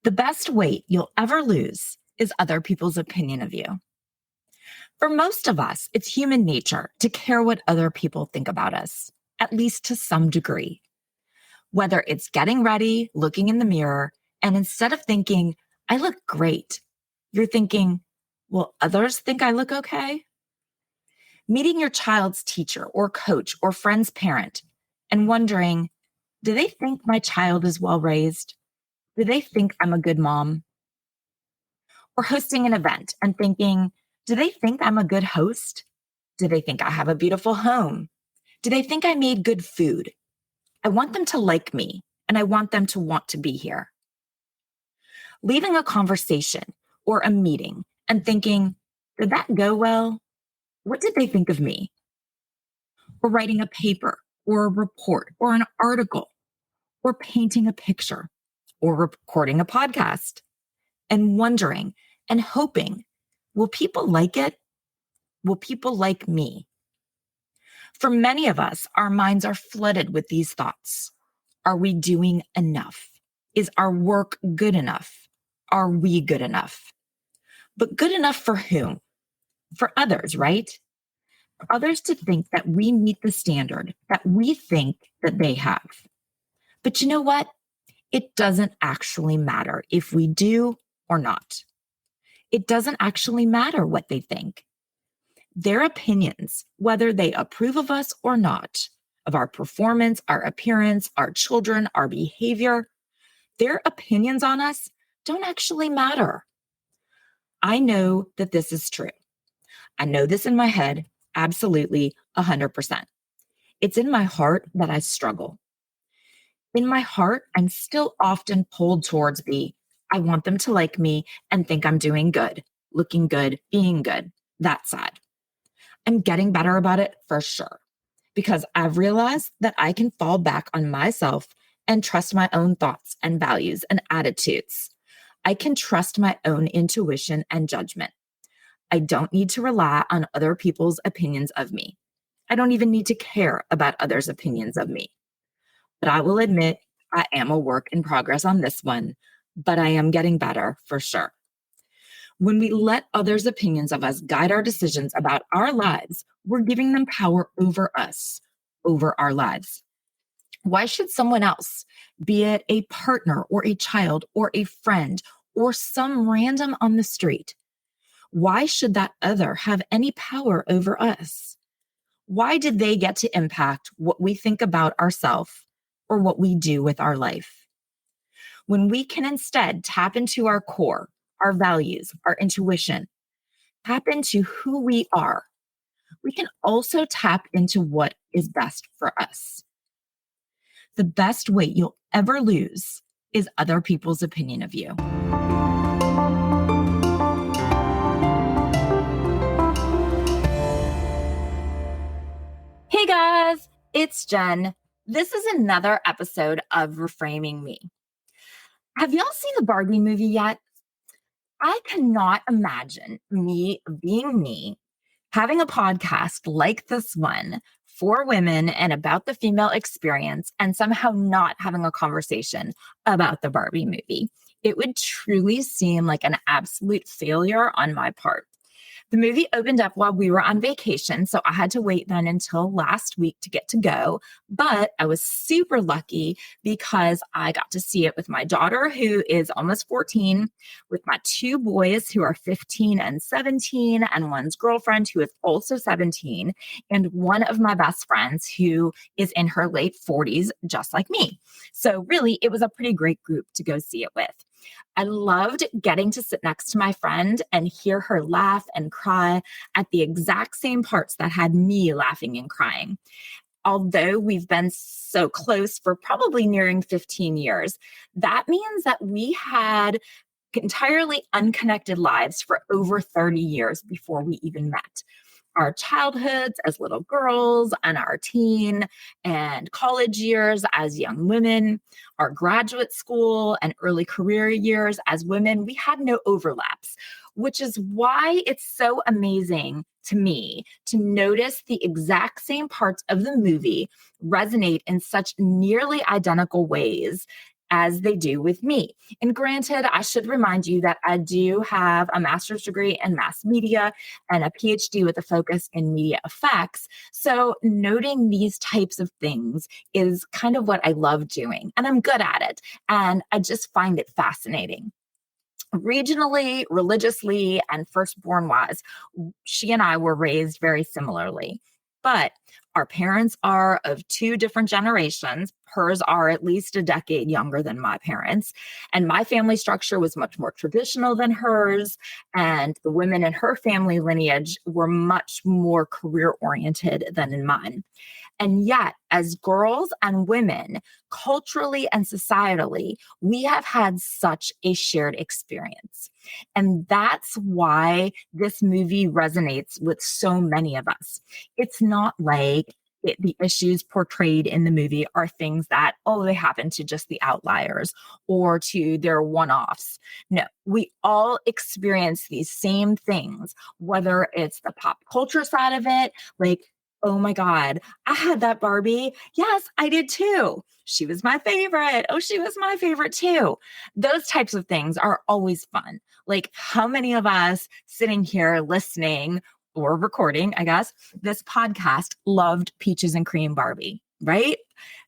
The best weight you'll ever lose is other people's opinion of you. For most of us, it's human nature to care what other people think about us, at least to some degree. Whether it's getting ready, looking in the mirror, and instead of thinking, I look great, you're thinking, will others think I look okay? Meeting your child's teacher or coach or friend's parent and wondering, do they think my child is well raised? Do they think I'm a good mom? Or hosting an event and thinking, do they think I'm a good host? Do they think I have a beautiful home? Do they think I made good food? I want them to like me and I want them to want to be here. Leaving a conversation or a meeting and thinking, did that go well? What did they think of me? Or writing a paper or a report or an article or painting a picture or recording a podcast and wondering and hoping, will people like it? Will people like me? For many of us, our minds are flooded with these thoughts. Are we doing enough? Is our work good enough? Are we good enough? But good enough for whom? For others, right? For others to think that we meet the standard that we think that they have. But you know what? It doesn't actually matter if we do or not. It doesn't actually matter what they think. Their opinions, whether they approve of us or not, of our performance, our appearance, our children, our behavior, their opinions on us don't actually matter. I know that this is true. I know this in my head, absolutely 100%. It's in my heart that I struggle. In my heart, I'm still often pulled towards I want them to like me and think I'm doing good, looking good, being good, that side. I'm getting better about it for sure, because I've realized that I can fall back on myself and trust my own thoughts and values and attitudes. I can trust my own intuition and judgment. I don't need to rely on other people's opinions of me. I don't even need to care about others' opinions of me. But I will admit, I am a work in progress on this one, but I am getting better for sure. When we let others' opinions of us guide our decisions about our lives, we're giving them power over us, over our lives. Why should someone else, be it a partner or a child or a friend or some random on the street, why should that other have any power over us? Why did they get to impact what we think about ourselves or what we do with our life? When we can instead tap into our core, our values, our intuition, tap into who we are, we can also tap into what is best for us. The best weight you'll ever lose is other people's opinion of you. Hey guys, it's Jen. This is another episode of Reframing Me. Have y'all seen the Barbie movie yet? I cannot imagine me being me, having a podcast like this one for women and about the female experience, and somehow not having a conversation about the Barbie movie. It would truly seem like an absolute failure on my part. The movie opened up while we were on vacation, so I had to wait then until last week to get to go. But I was super lucky because I got to see it with my daughter, who is almost 14, with my two boys who are 15 and 17, and one's girlfriend who is also 17, and one of my best friends who is in her late 40s, just like me. So really, it was a pretty great group to go see it with. I loved getting to sit next to my friend and hear her laugh and cry at the exact same parts that had me laughing and crying. Although we've been so close for probably nearing 15 years, that means that we had entirely unconnected lives for over 30 years before we even met. Our childhoods as little girls and our teen and college years as young women, our graduate school and early career years as women, we had no overlaps, which is why it's so amazing to me to notice the exact same parts of the movie resonate in such nearly identical ways as they do with me. And granted, I should remind you that I do have a master's degree in mass media and a PhD with a focus in media effects. So noting these types of things is kind of what I love doing, and I'm good at it. And I just find it fascinating. Regionally, religiously, and firstborn wise, she and I were raised very similarly. But our parents are of two different generations. Hers are at least a decade younger than my parents. And my family structure was much more traditional than hers. And the women in her family lineage were much more career oriented than in mine. And yet, as girls and women, culturally and societally, we have had such a shared experience. And that's why this movie resonates with so many of us. It's not like the issues portrayed in the movie are things that, oh, they happen to just the outliers or to their one offs. No, we all experience these same things, whether it's the pop culture side of it, like, oh my God, I had that Barbie. Yes, I did too. She was my favorite. Oh, she was my favorite too. Those types of things are always fun. Like, how many of us sitting here listening or recording, I guess, this podcast loved Peaches and Cream Barbie, right?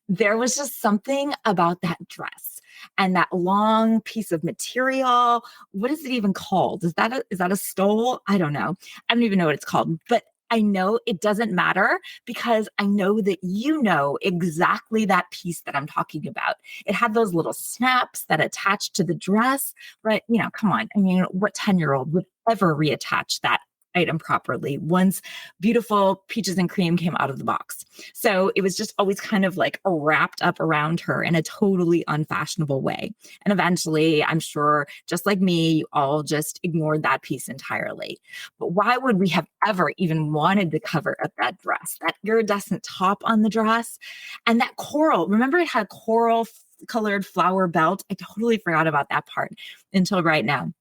There was just something about that dress and that long piece of material. What is it even called? Is that a stole? I don't know. I don't even know what it's called, but I know it doesn't matter because I know that you know exactly that piece that I'm talking about. It had those little snaps that attached to the dress, but come on. I mean, what 10-year-old would ever reattach that item properly once beautiful Peaches and Cream came out of the box? So it was just always kind of like wrapped up around her in a totally unfashionable way. And eventually, I'm sure, just like me, you all just ignored that piece entirely. But why would we have ever even wanted to cover up that dress, that iridescent top on the dress, and that coral? Remember, it had coral colored flower belt. I totally forgot about that part until right now.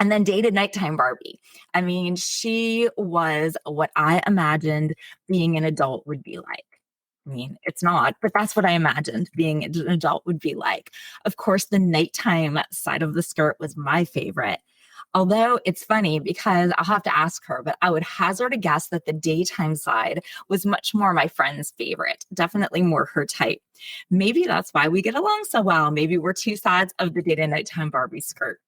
And then dated nighttime Barbie. I mean, she was what I imagined being an adult would be like. I mean, it's not, but that's what I imagined being an adult would be like. Of course, the nighttime side of the skirt was my favorite. Although it's funny because I'll have to ask her, but I would hazard a guess that the daytime side was much more my friend's favorite, definitely more her type. Maybe that's why we get along so well. Maybe we're two sides of the day to nighttime Barbie skirt.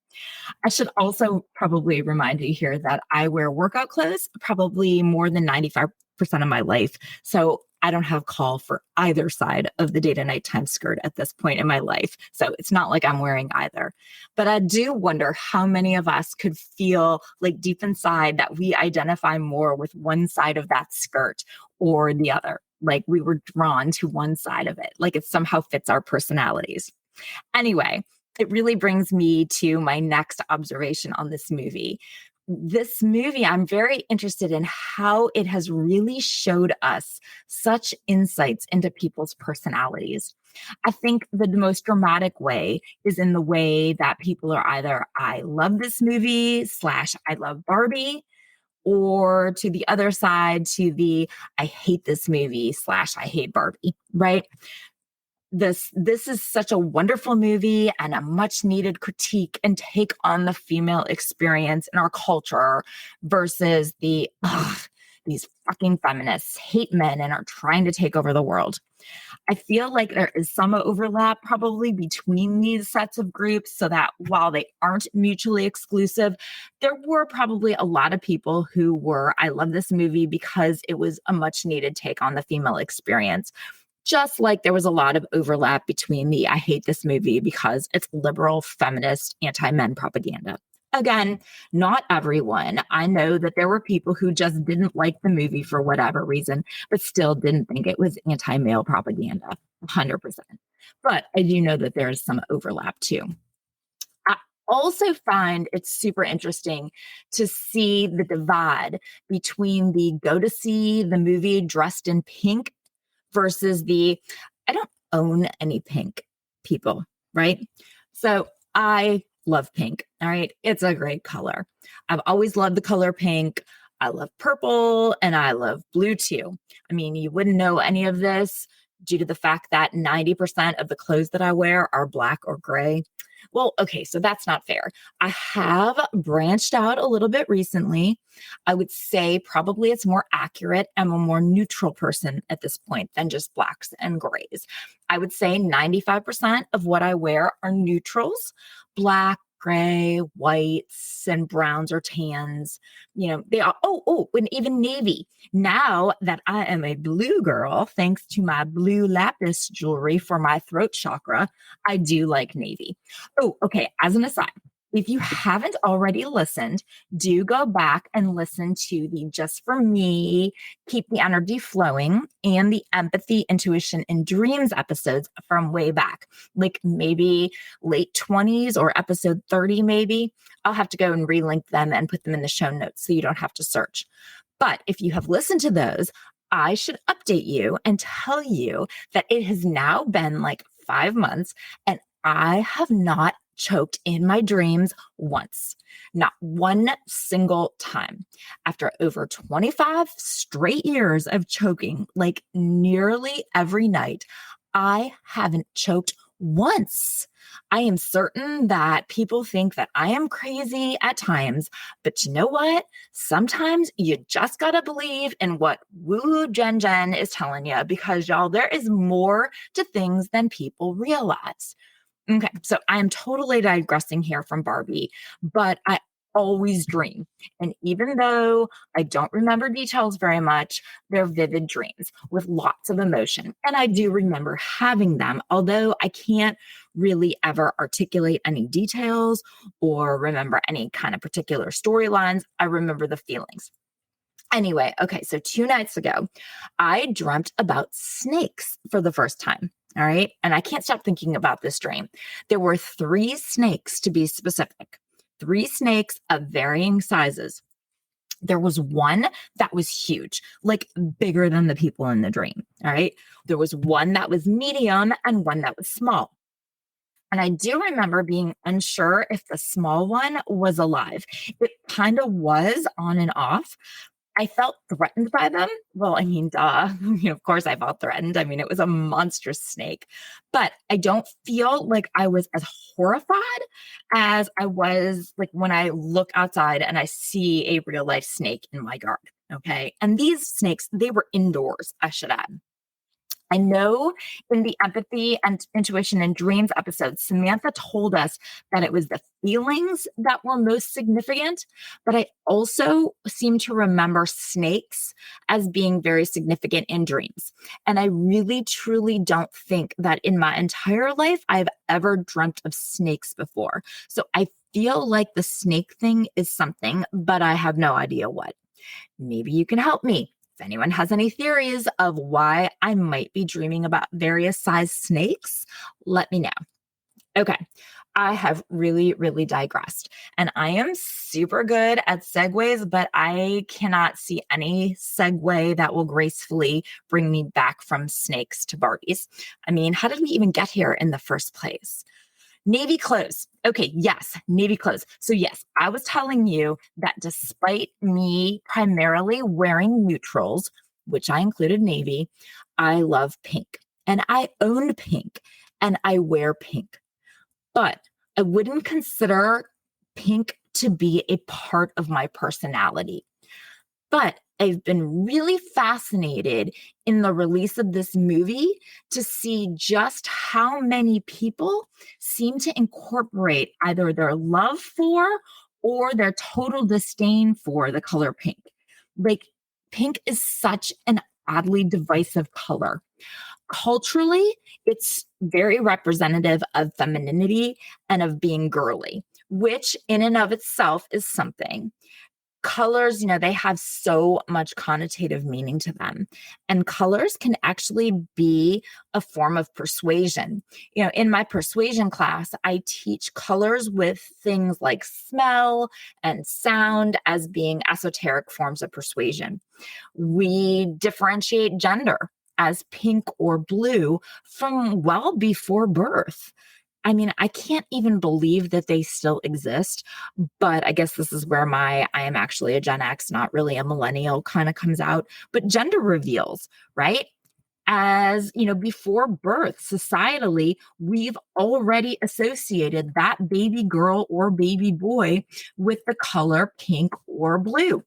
I should also probably remind you here that I wear workout clothes probably more than 95% of my life. So I don't have call for either side of the day to nighttime skirt at this point in my life. So it's not like I'm wearing either. But I do wonder how many of us could feel like deep inside that we identify more with one side of that skirt or the other. Like we were drawn to one side of it, like it somehow fits our personalities. Anyway, it really brings me to my next observation on this movie. This movie, I'm very interested in how it has really showed us such insights into people's personalities. I think the most dramatic way is in the way that people are either, I love this movie / I love Barbie, or to the other side, to the, I hate this movie / I hate Barbie, right? This is such a wonderful movie and a much needed critique and take on the female experience in our culture versus the these fucking feminists hate men and are trying to take over the world. I feel like there is some overlap probably between these sets of groups so that while they aren't mutually exclusive, there were probably a lot of people who were, I love this movie because it was a much needed take on the female experience. Just like there was a lot of overlap between the I hate this movie because it's liberal, feminist, anti-men propaganda. Again, not everyone. I know that there were people who just didn't like the movie for whatever reason, but still didn't think it was anti-male propaganda, 100%. But I do know that there is some overlap too. I also find it's super interesting to see the divide between the go to see the movie dressed in pink versus the, I don't own any pink people, right? So I love pink. All right. It's a great color. I've always loved the color pink. I love purple and I love blue too. I mean, you wouldn't know any of this due to the fact that 90% of the clothes that I wear are black or gray. Well, okay, so that's not fair. I have branched out a little bit recently. I would say probably it's more accurate. I'm a more neutral person at this point than just blacks and grays. I would say 95% of what I wear are neutrals: black, gray, whites, and browns or tans. They are, and even navy. Now that I am a blue girl, thanks to my blue lapis jewelry for my throat chakra, I do like navy. Oh, okay. As an aside, if you haven't already listened, do go back and listen to the Just for Me, Keep the Energy Flowing, and the Empathy, Intuition, and Dreams episodes from way back, like maybe late 20s or episode 30, maybe. I'll have to go and relink them and put them in the show notes so you don't have to search. But if you have listened to those, I should update you and tell you that it has now been like 5 months and I have not choked in my dreams once, not one single time. After over 25 straight years of choking, like nearly every night, I haven't choked once. I am certain that people think that I am crazy at times, but you know what? Sometimes you just got to believe in what woo Jen is telling you, because y'all, there is more to things than people realize. Okay, so I am totally digressing here from Barbie, but I always dream. And even though I don't remember details very much, they're vivid dreams with lots of emotion. And I do remember having them, although I can't really ever articulate any details or remember any kind of particular storylines. I remember the feelings. Anyway, okay, so 2 nights ago, I dreamt about snakes for the first time. All right. And I can't stop thinking about this dream. There were 3 snakes, to be specific, 3 snakes of varying sizes. There was one that was huge, like bigger than the people in the dream. All right. There was one that was medium and one that was small. And I do remember being unsure if the small one was alive. It kind of was on and off. I felt threatened by them. Well, I mean, duh. Of course I felt threatened. I mean, it was a monstrous snake, but I don't feel like I was as horrified as I was like when I look outside and I see a real life snake in my yard. Okay. And these snakes, they were indoors, I should add. I know in the empathy and intuition and dreams episode, Samantha told us that it was the feelings that were most significant, but I also seem to remember snakes as being very significant in dreams. And I really, truly don't think that in my entire life I've ever dreamt of snakes before. So I feel like the snake thing is something, but I have no idea what. Maybe you can help me. If anyone has any theories of why I might be dreaming about various size snakes, let me know. Okay, I have really, really digressed. And I am super good at segues, but I cannot see any segue that will gracefully bring me back from snakes to Barbies. I mean, how did we even get here in the first place? Navy clothes. Okay, yes, navy clothes. So, yes, I was telling you that despite me primarily wearing neutrals, which I included navy, I love pink. And I own pink and I wear pink. But I wouldn't consider pink to be a part of my personality. But I've been really fascinated in the release of this movie to see just how many people seem to incorporate either their love for or their total disdain for the color pink. Like, pink is such an oddly divisive color. Culturally, it's very representative of femininity and of being girly, which in and of itself is something. Colors, they have so much connotative meaning to them. And colors can actually be a form of persuasion. In my persuasion class, I teach colors with things like smell and sound as being esoteric forms of persuasion. We differentiate gender as pink or blue from well before birth. I mean, I can't even believe that they still exist, but I guess this is where I am actually a Gen X, not really a millennial, kind of comes out. But gender reveals, right? As before birth, societally, we've already associated that baby girl or baby boy with the color pink or blue.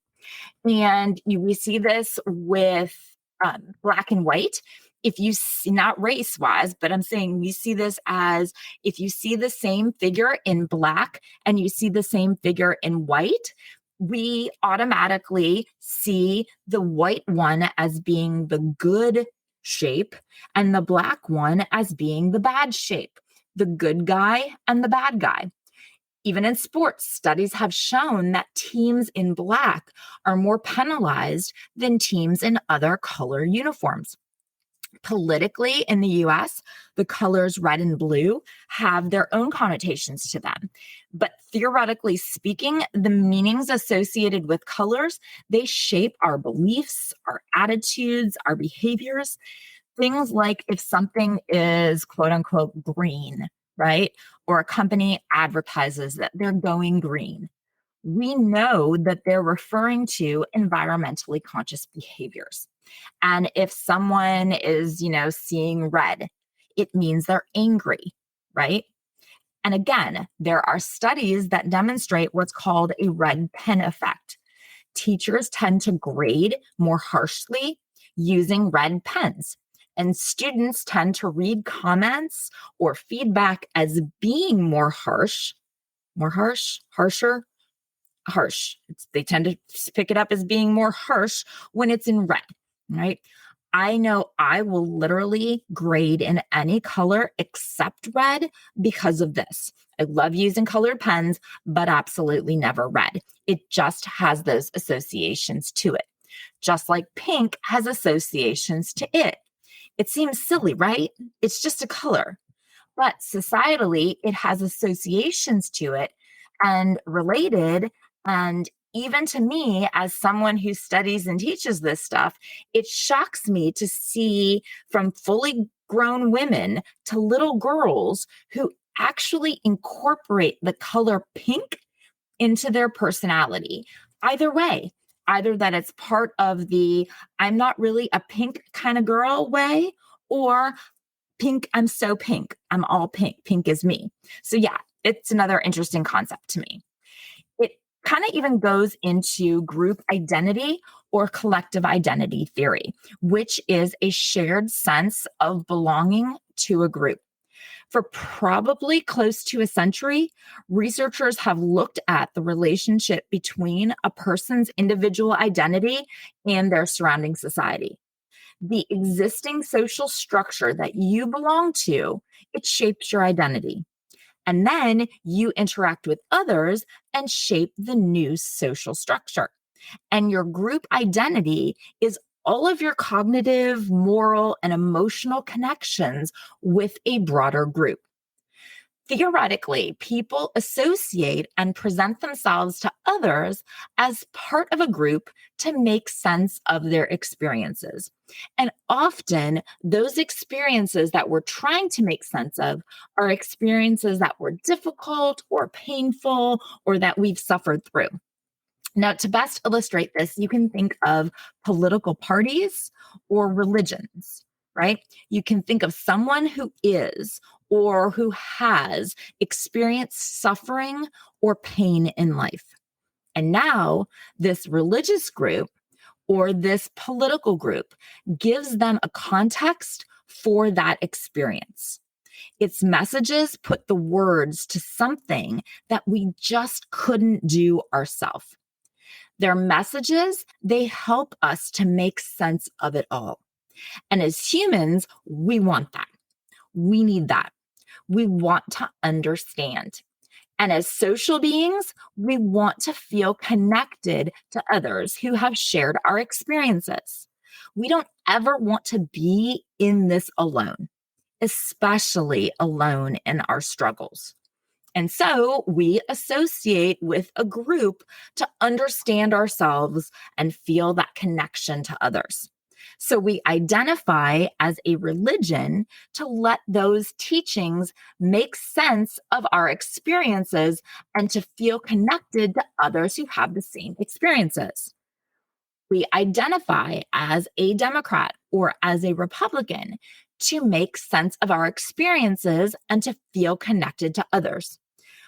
And we see this with black and white. If you see, not race wise, but I'm saying we see this as if you see the same figure in black and you see the same figure in white, we automatically see the white one as being the good shape and the black one as being the bad shape, the good guy and the bad guy. Even in sports, studies have shown that teams in black are more penalized than teams in other color uniforms. Politically, in the US, the colors red and blue have their own connotations to them. But theoretically speaking, the meanings associated with colors, they shape our beliefs, our attitudes, our behaviors. Things like if something is quote unquote green, right? Or a company advertises that they're going green. We know that they're referring to environmentally conscious behaviors. And if someone is, seeing red, it means they're angry, right? And again, there are studies that demonstrate what's called a red pen effect. Teachers tend to grade more harshly using red pens. And students tend to read comments or feedback as being harsher, harsh. They tend to pick it up as being more harsh when it's in red, right? I know I will literally grade in any color except red because of this. I love using colored pens, but absolutely never red. It just has those associations to it. Just like pink has associations to it. It seems silly, right? It's just a color. But societally, it has associations to it and related. And even to me, as someone who studies and teaches this stuff, it shocks me to see from fully grown women to little girls who actually incorporate the color pink into their personality. Either way, either that it's part of the I'm not really a pink kind of girl way, or pink, I'm so pink. I'm all pink. Pink is me. So, yeah, it's another interesting concept to me. It kind of even goes into group identity or collective identity theory, which is a shared sense of belonging to a group. For probably close to a century, researchers have looked at the relationship between a person's individual identity and their surrounding society. The existing social structure that you belong to, it shapes your identity. And then you interact with others and shape the new social structure. And your group identity is all of your cognitive, moral, and emotional connections with a broader group. Theoretically, people associate and present themselves to others as part of a group to make sense of their experiences. And often, those experiences that we're trying to make sense of are experiences that were difficult or painful or that we've suffered through. Now, to best illustrate this, you can think of political parties or religions, right? You can think of someone who is or who has experienced suffering or pain in life. And now, this religious group or this political group gives them a context for that experience. Its messages put the words to something that we just couldn't do ourselves. Their messages, they help us to make sense of it all. And as humans, we want that. We need that. We want to understand. And as social beings, we want to feel connected to others who have shared our experiences. We don't ever want to be in this alone, especially alone in our struggles. And so we associate with a group to understand ourselves and feel that connection to others. So we identify as a religion to let those teachings make sense of our experiences and to feel connected to others who have the same experiences. We identify as a Democrat or as a Republican to make sense of our experiences and to feel connected to others.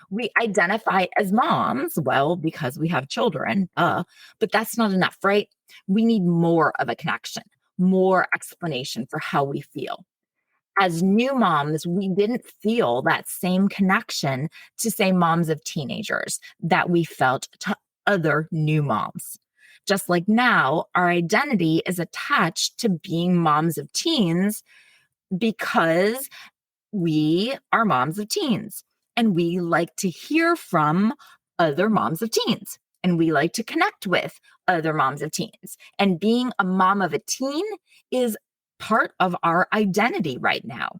We identify as moms, well, because we have children, but that's not enough, right? We need more of a connection, more explanation for how we feel. As new moms, we didn't feel that same connection to, say, moms of teenagers that we felt to other new moms. Just like now, our identity is attached to being moms of teens because we are moms of teens and we like to hear from other moms of teens and we like to connect with other moms of teens. And being a mom of a teen is part of our identity right now.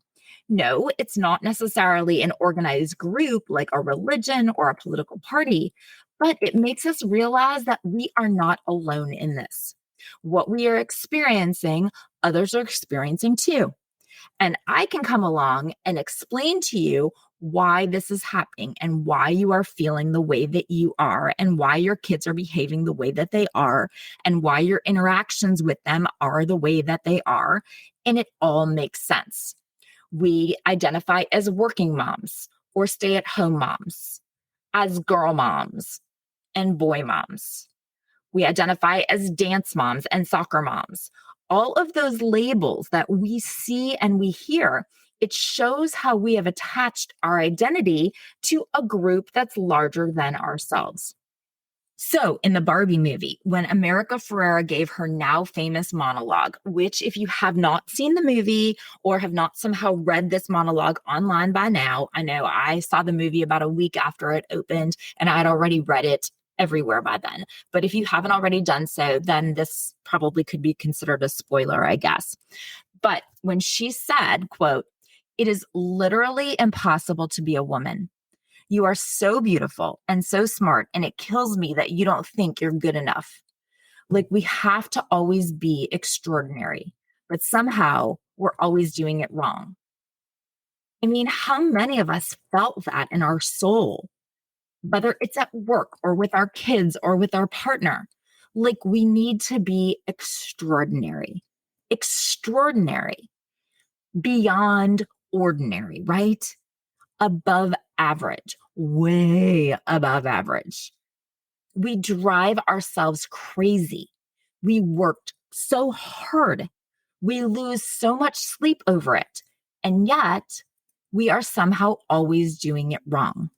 No, it's not necessarily an organized group like a religion or a political party, but it makes us realize that we are not alone in this. What we are experiencing, others are experiencing too. And I can come along and explain to you why this is happening and why you are feeling the way that you are and why your kids are behaving the way that they are and why your interactions with them are the way that they are. And it all makes sense. We identify as working moms or stay at home moms, as girl moms and boy moms. We identify as dance moms and soccer moms. All of those labels that we see and we hear, it shows how we have attached our identity to a group that's larger than ourselves. So, in the Barbie movie, when America Ferrera gave her now famous monologue, which, if you have not seen the movie or have not somehow read this monologue online by now, I know I saw the movie about a week after it opened and I had already read it everywhere by then. But if you haven't already done so, then this probably could be considered a spoiler, I guess. But when she said, quote, "It is literally impossible to be a woman. You are so beautiful and so smart, and it kills me that you don't think you're good enough." Like, we have to always be extraordinary, but somehow we're always doing it wrong. I mean, how many of us felt that in our soul, whether it's at work or with our kids or with our partner? Like, we need to be extraordinary, extraordinary, beyond ordinary, right? Above average, way above average. We drive ourselves crazy. We worked so hard. We lose so much sleep over it. And yet, we are somehow always doing it wrong.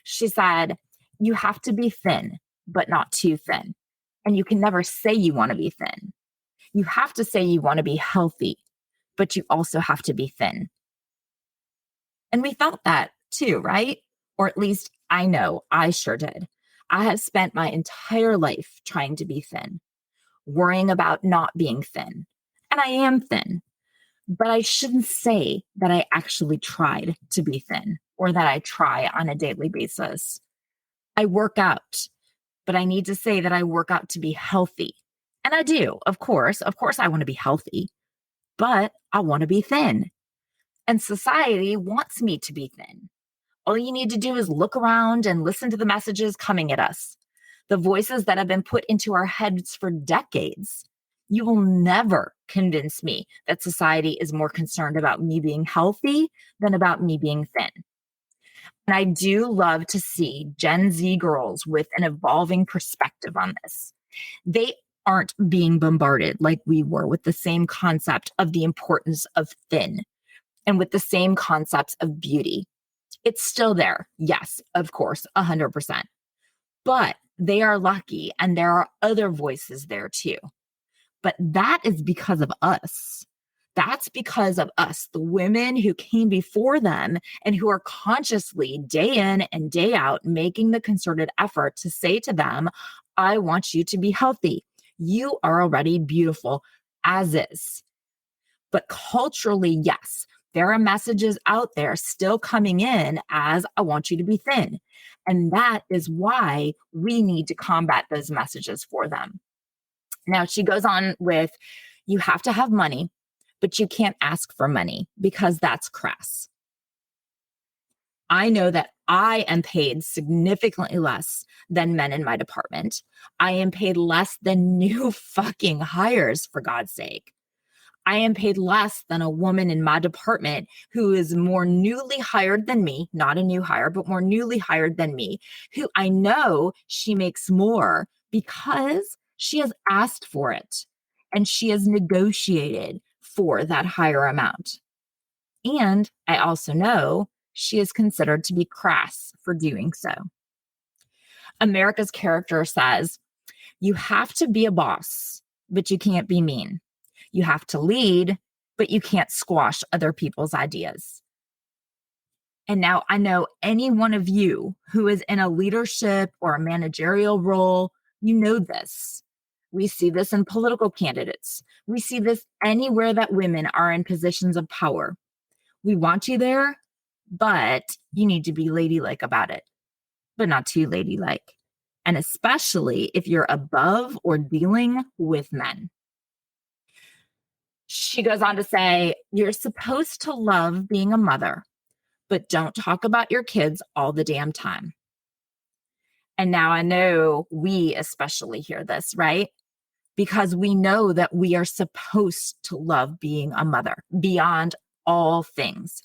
She said, "You have to be thin, but not too thin. And you can never say you want to be thin. You have to say you want to be healthy, but you also have to be thin." And we felt that too, right? Or at least I know I sure did. I have spent my entire life trying to be thin, worrying about not being thin. And I am thin, but I shouldn't say that I actually tried to be thin or that I try on a daily basis. I work out, but I need to say that I work out to be healthy. And I do, of course. Of course, I want to be healthy, but I want to be thin. And society wants me to be thin. All you need to do is look around and listen to the messages coming at us, the voices that have been put into our heads for decades. You will never convince me that society is more concerned about me being healthy than about me being thin. And I do love to see Gen Z girls with an evolving perspective on this. They aren't being bombarded like we were with the same concept of the importance of thin and with the same concepts of beauty. It's still there. Yes, of course, 100%. But they are lucky and there are other voices there too. But that is because of us. That's because of us, the women who came before them and who are consciously day in and day out making the concerted effort to say to them, "I want you to be healthy. You are already beautiful as is." But culturally, yes, there are messages out there still coming in as, "I want you to be thin." And that is why we need to combat those messages for them. Now, she goes on with, "You have to have money, but you can't ask for money because that's crass." I know that I am paid significantly less than men in my department. I am paid less than new fucking hires, for God's sake. I am paid less than a woman in my department who is more newly hired than me, not a new hire, but more newly hired than me, who I know she makes more because she has asked for it and she has negotiated for that higher amount. And I also know she is considered to be crass for doing so. America's character says, you have to be a boss, but you can't be mean. You have to lead, but you can't squash other people's ideas. And now I know any one of you who is in a leadership or a managerial role, you know this. We see this in political candidates. We see this anywhere that women are in positions of power. We want you there, but you need to be ladylike about it, but not too ladylike. And especially if you're above or dealing with men. She goes on to say, you're supposed to love being a mother, but don't talk about your kids all the damn time. And now I know we especially hear this, right? Because we know that we are supposed to love being a mother beyond all things.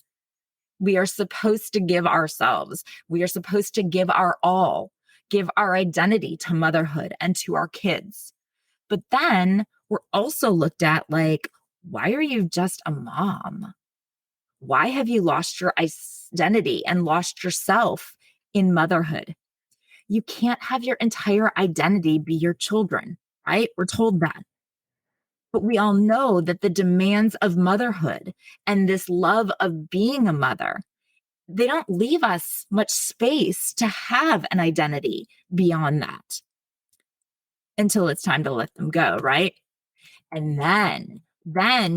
We are supposed to give ourselves. We are supposed to give our all, give our identity to motherhood and to our kids. But then we're also looked at like, why are you just a mom? Why have you lost your identity and lost yourself in motherhood? You can't have your entire identity be your children, right? We're told that. But we all know that the demands of motherhood and this love of being a mother, they don't leave us much space to have an identity beyond that until it's time to let them go, right? And then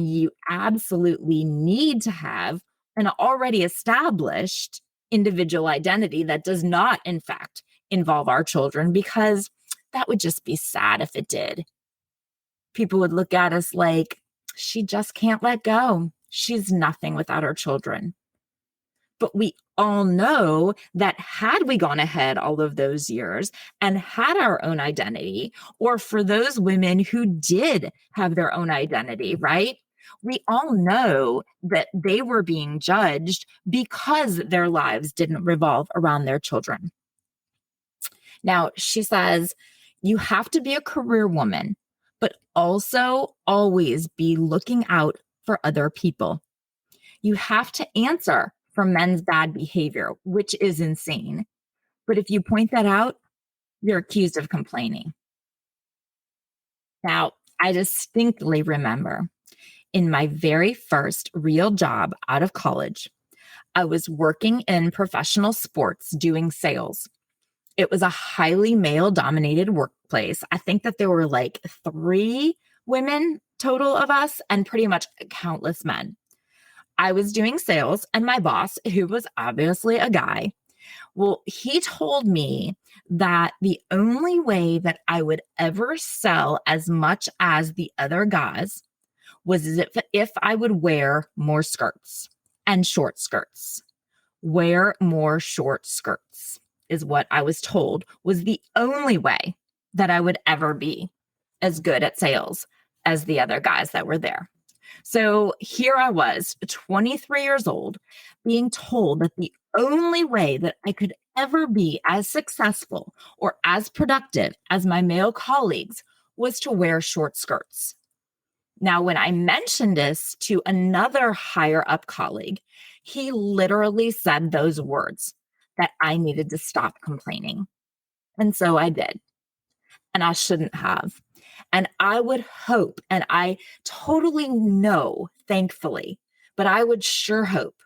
you absolutely need to have an already established individual identity that does not, in fact, involve our children, because that would just be sad if it did. People would look at us like, she just can't let go. She's nothing without her children. But we all know that had we gone ahead all of those years and had our own identity, or for those women who did have their own identity, right? We all know that they were being judged because their lives didn't revolve around their children. Now, she says, you have to be a career woman, but also always be looking out for other people. You have to answer for men's bad behavior, which is insane. But if you point that out, you're accused of complaining. Now, I distinctly remember in my very first real job out of college, I was working in professional sports doing sales. It was a highly male dominated workplace. I think that there were like 3 women total of us and pretty much countless men. I was doing sales, and my boss, who was obviously a guy, well, he told me that the only way that I would ever sell as much as the other guys was if I would wear more skirts and short skirts. Wear more short skirts is what I was told was the only way that I would ever be as good at sales as the other guys that were there. So here I was, 23 years old, being told that the only way that I could ever be as successful or as productive as my male colleagues was to wear short skirts. Now, when I mentioned this to another higher up colleague, he literally said those words, that I needed to stop complaining. And so I did. And I shouldn't have. And I would hope, and I totally know, thankfully, but I would sure hope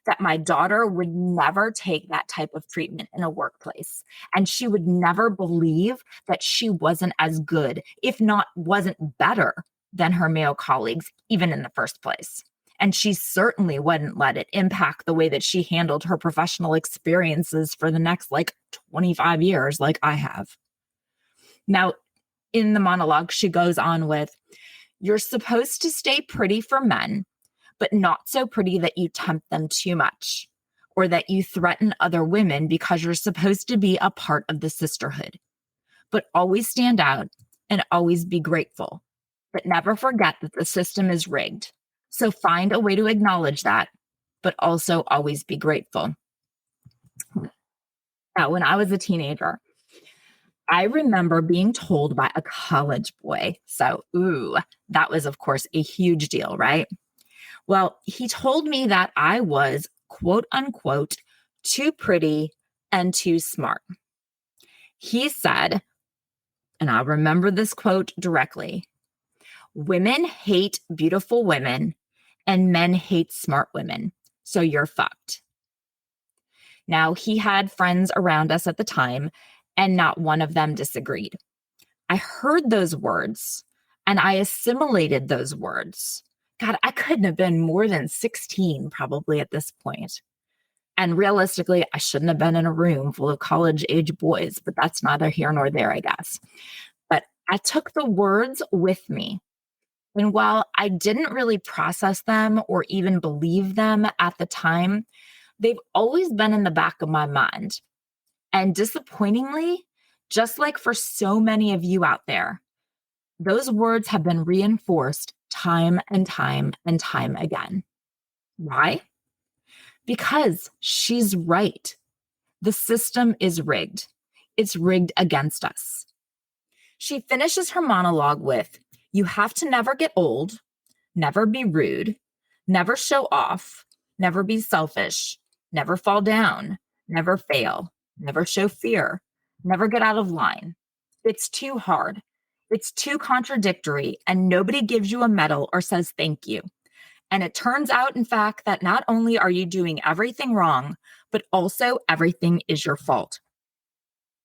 that my daughter would never take that type of treatment in a workplace. And she would never believe that she wasn't as good, if not wasn't better than her male colleagues, even in the first place. And she certainly wouldn't let it impact the way that she handled her professional experiences for the next 25 years, like I have. Now, in the monologue, she goes on with, you're supposed to stay pretty for men, but not so pretty that you tempt them too much. or that you threaten other women because you're supposed to be a part of the sisterhood. But always stand out and always be grateful. But never forget that the system is rigged. So find a way to acknowledge that, but also always be grateful. Now, when I was a teenager, I remember being told by a college boy. So, that was, of course, a huge deal, right? Well, he told me that I was, quote unquote, too pretty and too smart. He said, and I'll remember this quote directly: women hate beautiful women and men hate smart women. So you're fucked. Now, he had friends around us at the time, and not one of them disagreed. I heard those words and I assimilated those words. God, I couldn't have been more than 16 probably at this point. And realistically, I shouldn't have been in a room full of college age boys, but that's neither here nor there, I guess. But I took the words with me. And while I didn't really process them or even believe them at the time, they've always been in the back of my mind. And disappointingly, just like for so many of you out there, those words have been reinforced time and time and time again. Why? Because she's right. The system is rigged. It's rigged against us. She finishes her monologue with, you have to never get old, never be rude, never show off, never be selfish, never fall down, never fail, never show fear, never get out of line. It's too hard. It's too contradictory, and nobody gives you a medal or says thank you. And it turns out, in fact, that not only are you doing everything wrong, but also everything is your fault.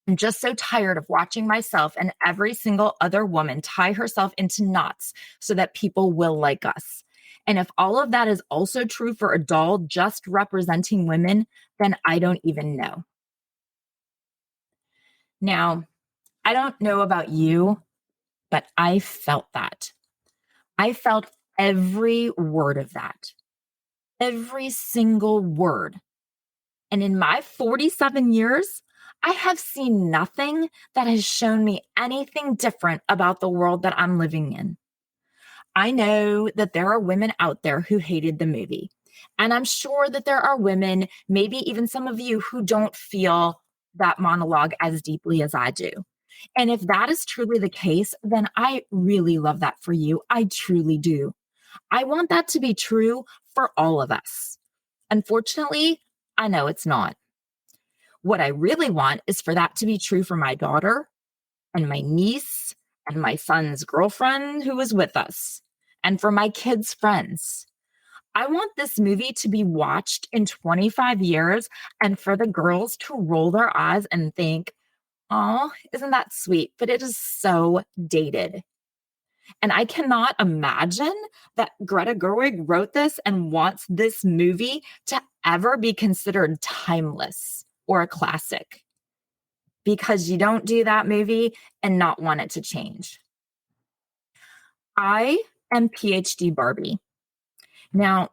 I'm just so tired of watching myself and every single other woman tie herself into knots so that people will like us. And if all of that is also true for a doll just representing women, then I don't even know. Now, I don't know about you, but I felt that. I felt every word of that, every single word. And in my 47 years, I have seen nothing that has shown me anything different about the world that I'm living in. I know that there are women out there who hated the movie. And I'm sure that there are women, maybe even some of you, who don't feel that monologue as deeply as I do. And if that is truly the case, then I really love that for you. I truly do. I want that to be true for all of us. Unfortunately, I know it's not. What I really want is for that to be true for my daughter and my niece and my son's girlfriend who was with us, and for my kids' friends. I want this movie to be watched in 25 years and for the girls to roll their eyes and think, oh, isn't that sweet? But it is so dated. And I cannot imagine that Greta Gerwig wrote this and wants this movie to ever be considered timeless or a classic, because you don't do that movie and not want it to change. I am PhD Barbie. Now,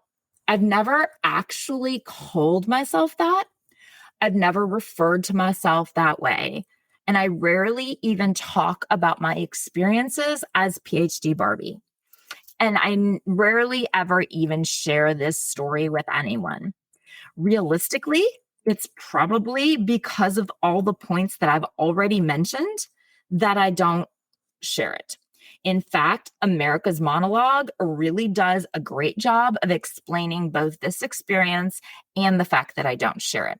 I've never actually called myself that. I've never referred to myself that way. And I rarely even talk about my experiences as PhD Barbie. And I rarely ever even share this story with anyone. Realistically, it's probably because of all the points that I've already mentioned that I don't share it. In fact, America's Monologue really does a great job of explaining both this experience and the fact that I don't share it.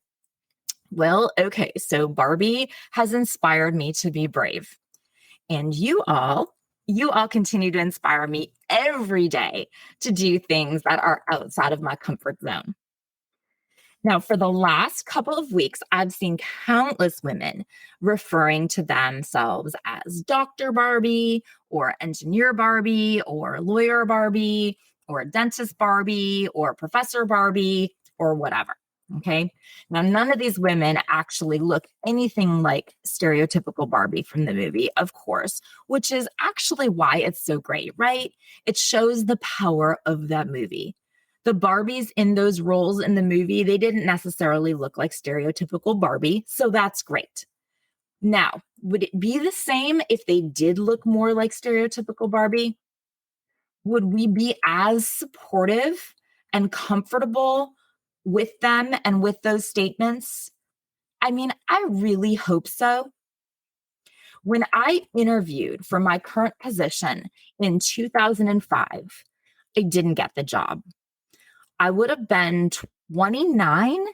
Well, okay, so Barbie has inspired me to be brave. And you all continue to inspire me every day to do things that are outside of my comfort zone. Now, for the last couple of weeks, I've seen countless women referring to themselves as Dr. Barbie or Engineer Barbie or Lawyer Barbie or Dentist Barbie or Professor Barbie or whatever. Okay. Now, none of these women actually look anything like stereotypical Barbie from the movie, of course, which is actually why it's so great, right? It shows the power of that movie. The Barbies in those roles in the movie, they didn't necessarily look like stereotypical Barbie, so that's great. Now, would it be the same if they did look more like stereotypical Barbie? Would we be as supportive and comfortable with them and with those statements? I mean, I really hope so. When I interviewed for my current position in 2005, I didn't get the job. I would have been 29,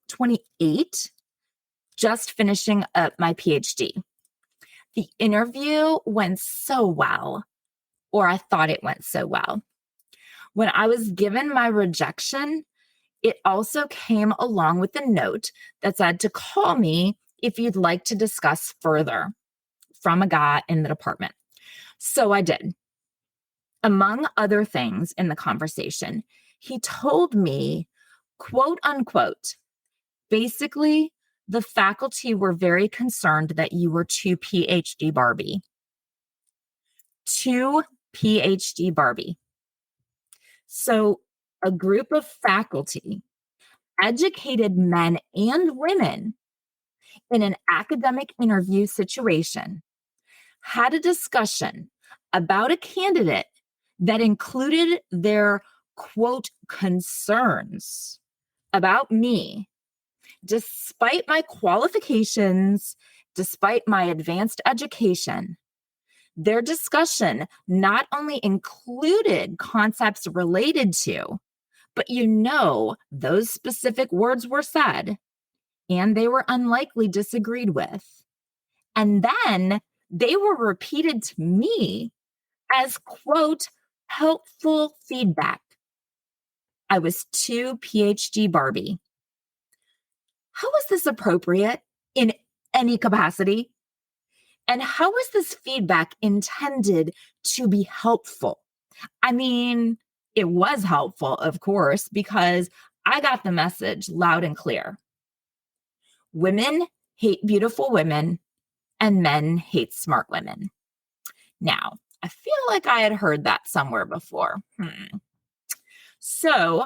28, just finishing up my PhD. The interview went so well, or I thought it went so well. When I was given my rejection, it also came along with a note that said to call me if you'd like to discuss further from a guy in the department. So I did. Among other things in the conversation, he told me, quote unquote, basically, the faculty were very concerned that you were too PhD Barbie. Too PhD Barbie. So a group of faculty, educated men and women in an academic interview situation, had a discussion about a candidate that included their quote concerns about me, despite my qualifications, despite my advanced education. Their discussion not only included concepts related to, but those specific words were said and they were unlikely disagreed with. And then they were repeated to me as, quote, helpful feedback. I was too PhD Barbie. How is this appropriate in any capacity? And how is this feedback intended to be helpful? I mean, it was helpful, of course, because I got the message loud and clear. Women hate beautiful women, and men hate smart women. Now, I feel like I had heard that somewhere before. So,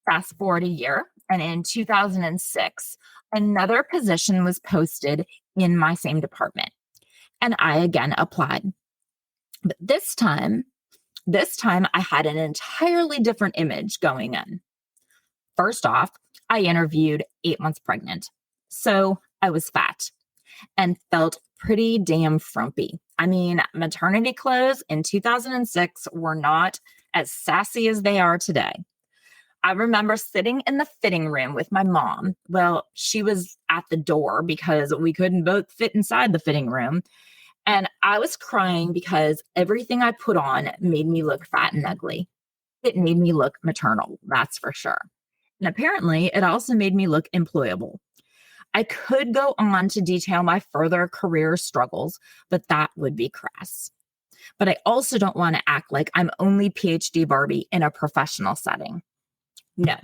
fast forward a year, and in 2006, another position was posted in my same department. And I again applied. But this time I had an entirely different image going in. First off, I interviewed 8 months pregnant. So I was fat and felt pretty damn frumpy. I mean, maternity clothes in 2006 were not as sassy as they are today. I remember sitting in the fitting room with my mom. Well, she was at the door because we couldn't both fit inside the fitting room. And I was crying because everything I put on made me look fat and ugly. It made me look maternal, that's for sure. And apparently, it also made me look employable. I could go on to detail my further career struggles, but that would be crass. But I also don't want to act like I'm only PhD Barbie in a professional setting. No.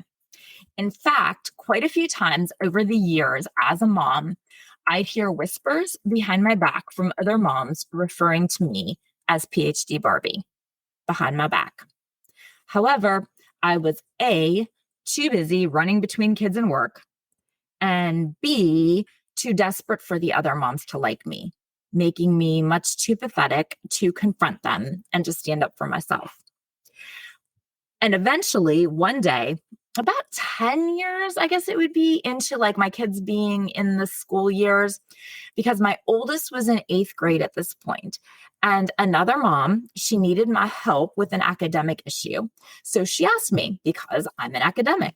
In fact, quite a few times over the years as a mom, I'd hear whispers behind my back from other moms referring to me as PhD Barbie behind my back. However, I was A, too busy running between kids and work, and B, too desperate for the other moms to like me, making me much too pathetic to confront them and to stand up for myself. And eventually, one day, about 10 years, I guess it would be, into like my kids being in the school years, because my oldest was in 8th grade at this point. And another mom, she needed my help with an academic issue. So she asked me, because I'm an academic.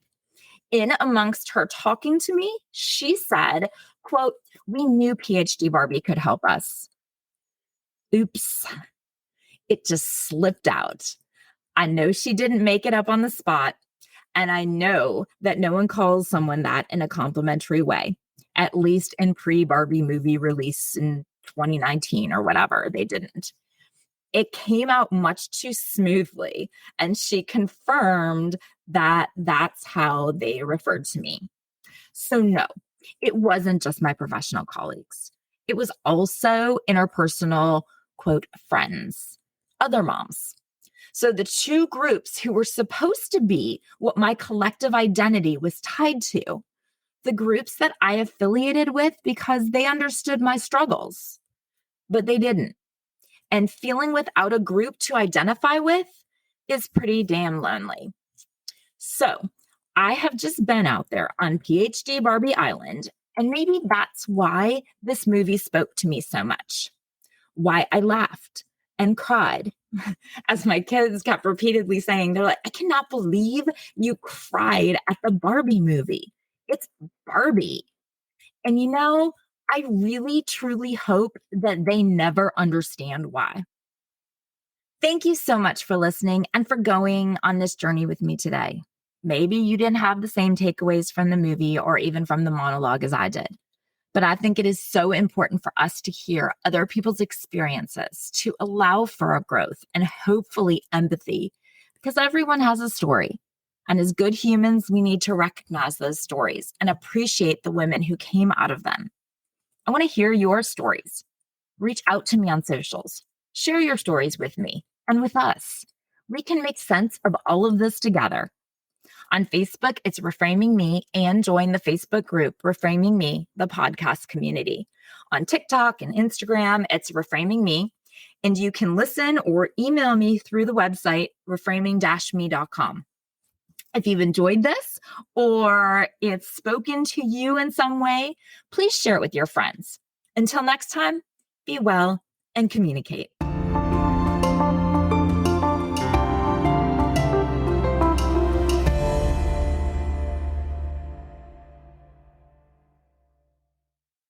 In amongst her talking to me, she said, quote, "We knew PhD Barbie could help us." Oops. It just slipped out. I know she didn't make it up on the spot. And I know that no one calls someone that in a complimentary way, at least in pre-Barbie movie release in 2019 or whatever. They didn't. It came out much too smoothly. And she confirmed that that's how they referred to me. So no, it wasn't just my professional colleagues. It was also interpersonal, quote, friends, other moms. So the two groups who were supposed to be what my collective identity was tied to, the groups that I affiliated with because they understood my struggles, but they didn't. And feeling without a group to identify with is pretty damn lonely. So I have just been out there on PhD Barbie Island, and maybe that's why this movie spoke to me so much. Why I laughed and cried. As my kids kept repeatedly saying, they're like, I cannot believe you cried at the Barbie movie. It's Barbie. And I really truly hope that they never understand why. Thank you so much for listening and for going on this journey with me today. Maybe you didn't have the same takeaways from the movie or even from the monologue as I did. But I think it is so important for us to hear other people's experiences, to allow for a growth and hopefully empathy, because everyone has a story. And as good humans, we need to recognize those stories and appreciate the women who came out of them. I want to hear your stories. Reach out to me on socials. Share your stories with me and with us. We can make sense of all of this together. On Facebook, it's Reframing Me, and join the Facebook group, Reframing Me, the podcast community. On TikTok and Instagram, it's Reframing Me. And you can listen or email me through the website, reframing-me.com. If you've enjoyed this or it's spoken to you in some way, please share it with your friends. Until next time, be well and communicate.